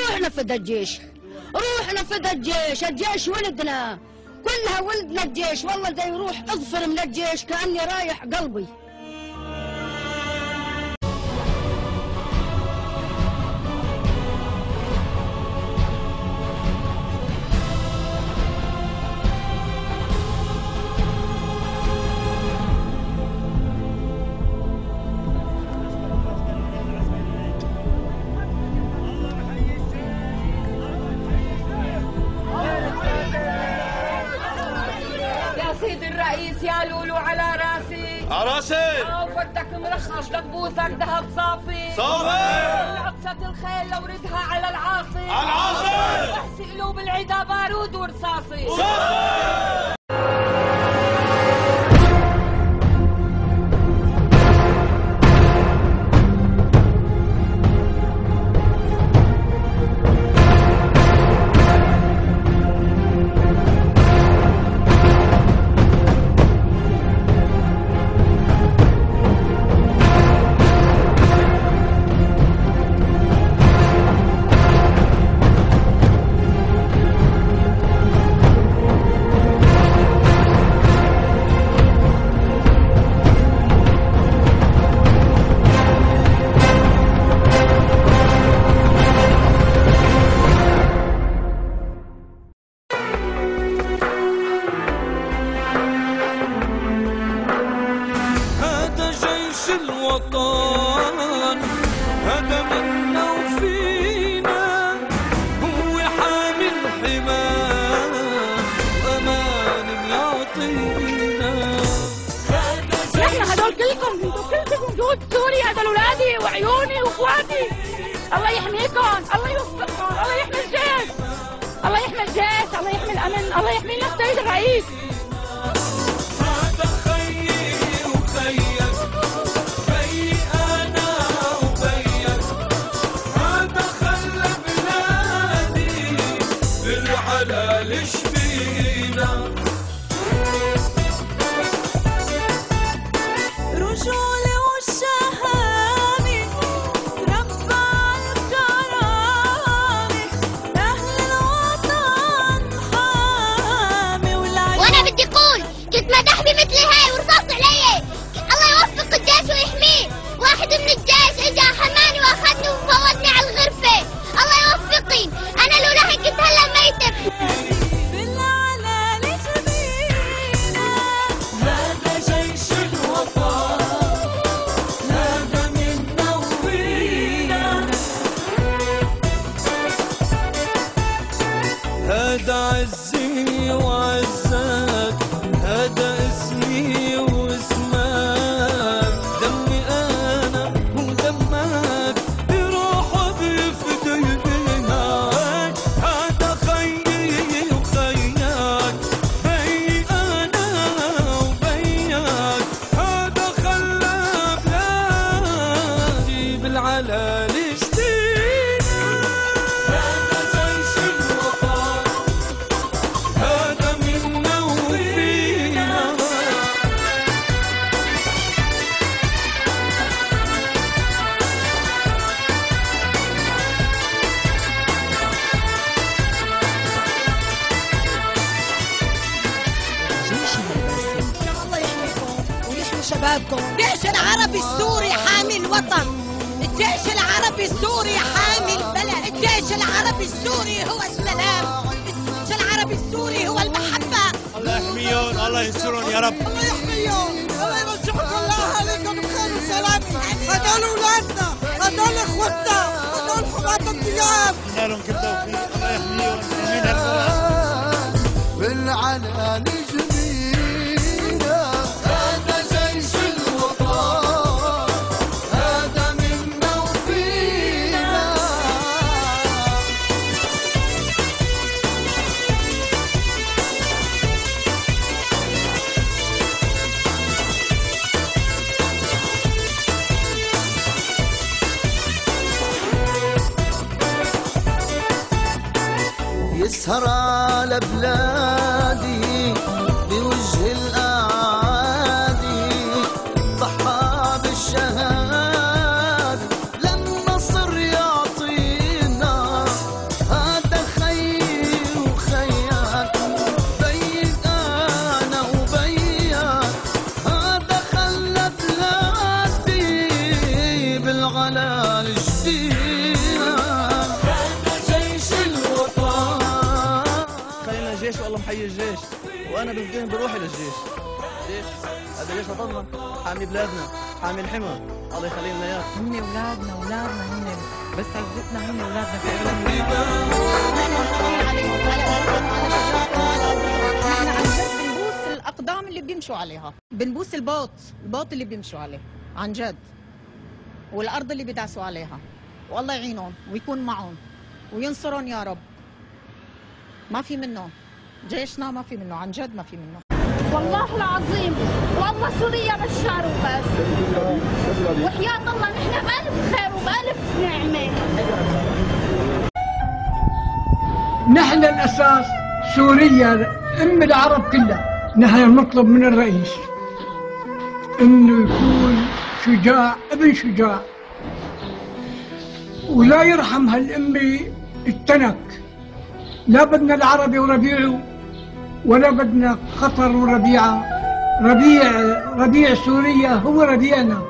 روح نفذ الجيش، روح نفذ الجيش، الجيش ولدنا كلها، ولدنا الجيش. والله دا يروح اظفر من الجيش كأني رايح قلبي. سيد الرئيس يا لولو على راسي، على راسي، وردك مرخص لكبوسك ذهب صافي صافي، عطشة الخيل لوردها على العاصي، على العاصي، واحسي قلوب العدا بارود ورصاصي صافي. الوطن هذا منا وفينا، هو حامل حماه وامان يعطينا. احنا هدول كلكم، انتوا كلكم جنود سوريا، هدول اولادي وعيوني واخواتي. الله يحميكم، الله يوفقكم، الله يحمي الجيش، الله يحمي الجيش، الله يحمي الامن، الله يحمينا السيد الرئيس. رجولي والشهامة ربع الكرامة، أهل الوطن حامي والعيون. وأنا بدي أقول كنت مدحبي مثل هاي ورصاص علي. الله يوفق الجيش ويحميه. واحد من الجيش إجا حماني وأخذني وفوتني على الغرفة. الله يوفقي، أنا لولا هيك كنت هلا ميتة. هذا عزي وعزك، هذا اسمي واسمك، دمي انا ودمك بروحه بيفدي بينك. هذا خيي وخيك، بي انا وبيك، هذا خلى بلادي بالعلالي شبابكم. الجيش العربي السوري حامي الوطن، الجيش العربي السوري حامي البلد، الجيش العربي السوري هو السلام، الجيش العربي السوري هو المحبة. الله يحميهم، الله ينصرهم يا رب. الله يحميهم، الله يرجعكم لأهاليكم بخير وسلام. هدول أولادنا، هدول إخوتنا، هدول حماة الديار. لهم كل توفيق، الله يحميهم ويحمينا القوات. بالعلالي جميلة، هذا جيش الوطن، هذا منا وفينا. يسهر على بلادي بوجه الأعادي، ضحى بالشهادة للنصر يعطينا. وانا بالدين بروحي للجيش. جيش هذا جيش وطننا، حامي بلادنا، حامي الحمى، الله يخلي لنا اياه. هن اولادنا هن بس عزتنا هن اولادنا في بنبوس الاقدام اللي بيمشوا عليها، بنبوس البوط اللي بيمشوا عليه عن جد، والارض اللي بيدعسوا عليها، والله يعينهم ويكون معهم وينصرهم يا رب. ما في منه جيشنا، ما في منه عن جد، ما في منه والله العظيم. والله سوريا بشار وبس، وحياة الله نحن بألف خير وبألف نعمة. نحن الأساس سوريا أم العرب كلها. نحن نطلب من الرئيس إنه يكون شجاع ابن شجاع، ولا يرحم هالأمة التنك. لا بدنا العربي وربيعه، ولا بدنا قطر وربيعه. ربيع سوريا هو ربيعنا،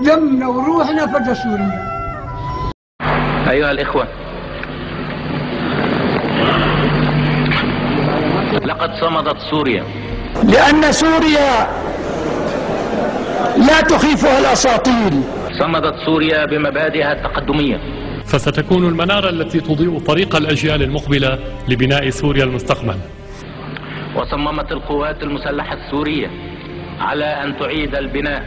دمنا وروحنا فدى سوريا. أيها الإخوة، لقد صمدت سوريا، لأن سوريا لا تخيفها الأساطيل. صمدت سوريا بمبادئها التقدمية، فستكون المنارة التي تضيء طريق الأجيال المقبلة لبناء سوريا المستقبل. وصممت القوات المسلحة السورية على أن تعيد البناء،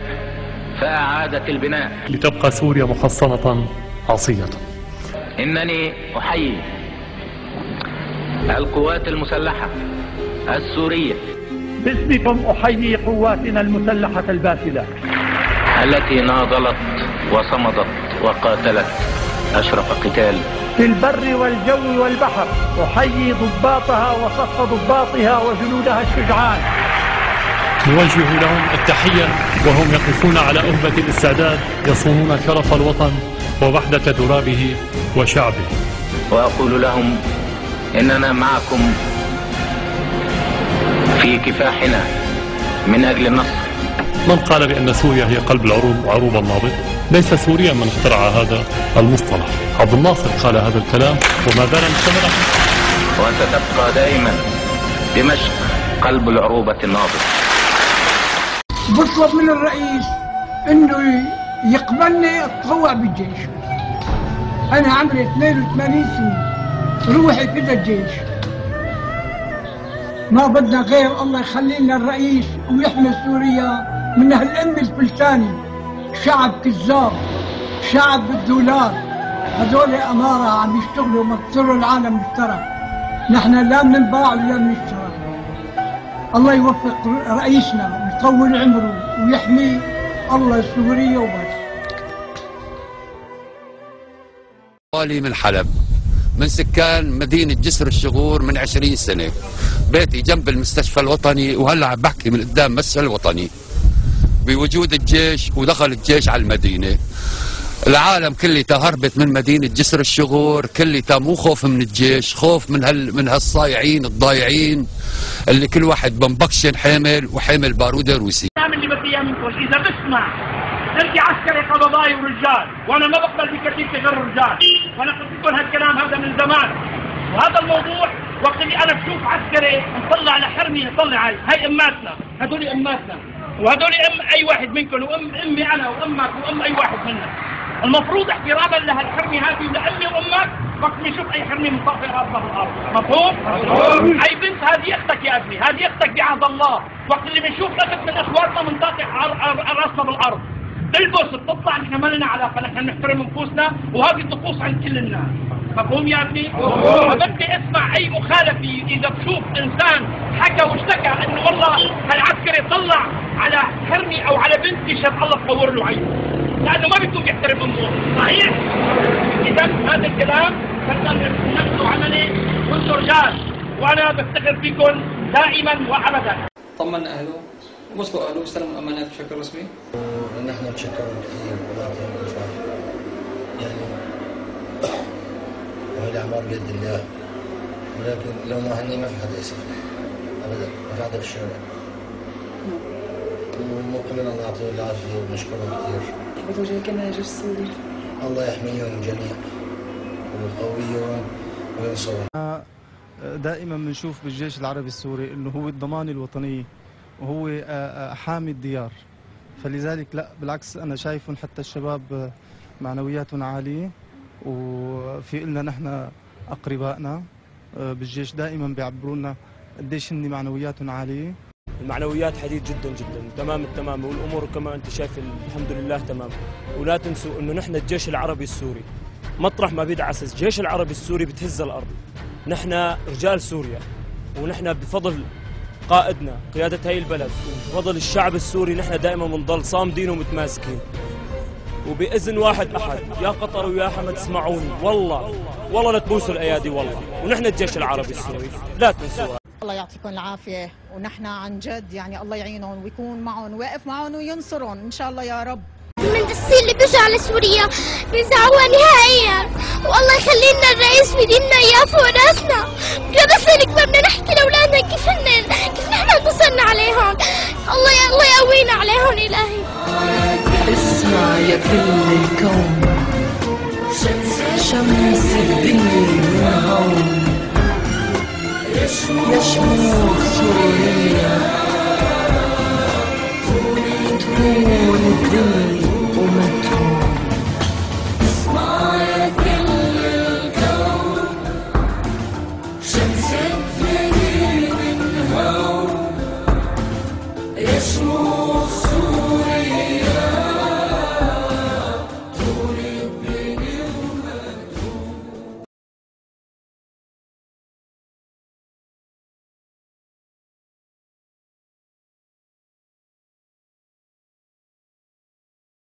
فأعادت البناء لتبقى سوريا محصنة عصية. إنني أحيي القوات المسلحة السورية، باسمكم أحيي قواتنا المسلحة الباسلة التي ناضلت وصمدت وقاتلت أشرف قتال في البر والجو والبحر. أحيي ضباطها وصف ضباطها وجنودها الشجعان. نوجه لهم التحية وهم يقفون على أهبة الاستعداد، يصونون شرف الوطن ووحدة ترابه وشعبه. وأقول لهم إننا معكم في كفاحنا من أجل النصر. من قال بأن سوريا هي قلب العروب وعروب النابض؟ ليس سوريا من اخترع هذا المصطلح، عبد الناصر قال هذا الكلام وما زال مستمرا. وستبقى دائما دمشق قلب العروبة النابض. بطلب من الرئيس انه يقبلني اتطوع بالجيش. انا عمري 82 سنة، روحي فدى الجيش. ما بدنا غير الله يخلي لنا الرئيس ويحمي سوريا من هالأم الفلساني. شعب كذاب، شعب بالدولار، هذول أمارة عم يشتغلوا مكسروا العالم بالترى. نحن لا بننباع ولا بنشترى. الله يوفق رئيسنا ويطول عمره ويحمي الله سوريا وبس. والي من حلب، من سكان مدينة جسر الشغور من 20 سنة. بيتي جنب المستشفى الوطني، وهلا عم بحكي من قدام المستشفى الوطني بوجود الجيش، ودخل الجيش على المدينة. العالم كلها هربت من مدينة جسر الشغور، كلها مو خوف من الجيش، خوف من هالصايعين الضايعين اللي كل واحد بنبكشن حامل وحامل بارودة روسي. اللي بدي اياه منكم اذا بسمع تركي عسكري قبضاي ورجال، وانا ما بقبل بكتيبتي غير الرجال، وانا قلت لكم هالكلام هذا من زمان. وهذا الموضوع وقت اللي انا بشوف عسكري مطلع على حرمي يطلع علي، هاي اماتنا، هدول اماتنا، وهدول ام اي واحد منكم، وام امي انا وامك وام اي واحد منا. المفروض احتراما لهالحرمه هذه لامي وامك وقت ما يشوف اي حرمه منطفئ راسها بالارض، مفهوم؟ اي بنت هذه اختك يا ابني، هذه اختك بعهد الله، وقت اللي بنشوف اخت من اخواتنا منطفئ راسنا بالارض تلبس بتطلع، نحن ما لنا علاقه، نحن نحترم نفوسنا وهذه الطقوس عند كل الناس، مفهوم يا ابني؟ فبدي اسمع اي مخالفه اذا بشوف انسان حكى واشتكى انه والله هالعسكري طلع على حرمي او على بنتي، شاف الله تصور له عينه، لانه ما بيكون بيحترم امه، صحيح؟ اذا هذا الكلام بدنا ننفذ عملي وانتم رجال، وانا بفتخر فيكم دائما وابدا. طمن اهله وصلوا اهله واستلموا الامانات بشكل رسمي. ونحن نتشكر كثير ونعطيهم الافراح، يعني وهي الاعمار بيد الله، ولكن لو ما هني ما في حدا يسافر ابدا، ما في حدا في الشارع. ومقبل ان نعطيه العافيه ونشكره كثير. بتوجه كلمه للجيش السوري. الله يحميهم جميعا ويقويهم وينصرهم. دائما بنشوف بالجيش العربي السوري انه هو الضمان الوطني وهو حامي الديار، فلذلك لا بالعكس انا شايفهم حتى الشباب معنوياتهم عاليه، وفي لنا نحن اقربائنا بالجيش دائما بيعبروا لنا قديش هن معنوياتهم عاليه. المعنويات حديد جدا جدا تمام التمام، والامور كما انت شايف الحمد لله تمام. ولا تنسوا انه نحن الجيش العربي السوري مطرح ما بيدعس الجيش العربي السوري بتهز الارض. نحن رجال سوريا، ونحن بفضل قائدنا قياده هاي البلد وبفضل الشعب السوري نحن دائما بنضل صامدين ومتماسكين. وباذن واحد احد يا قطر ويا حمد اسمعوني، والله لا تبوسوا الايادي والله، ونحن الجيش العربي السوري لا تنسوها. الله يعطيكم العافيه، ونحن عن جد يعني الله يعينهم ويكون معهم واقف معهم وينصرهم ان شاء الله يا رب. المندسين اللي بيجوا على سوريا بيزعوها نهائيا، والله يخلي لنا الرئيس ويدينا اياه فوق راسنا. بس نكبر بدنا نحكي لاولادنا كيف نحن انتصرنا عليهم. الله يقوينا عليهم الهي. اسمع يا كل الكون، شمس الدنيا هون، يشموخ سوريا، تكون الدنيا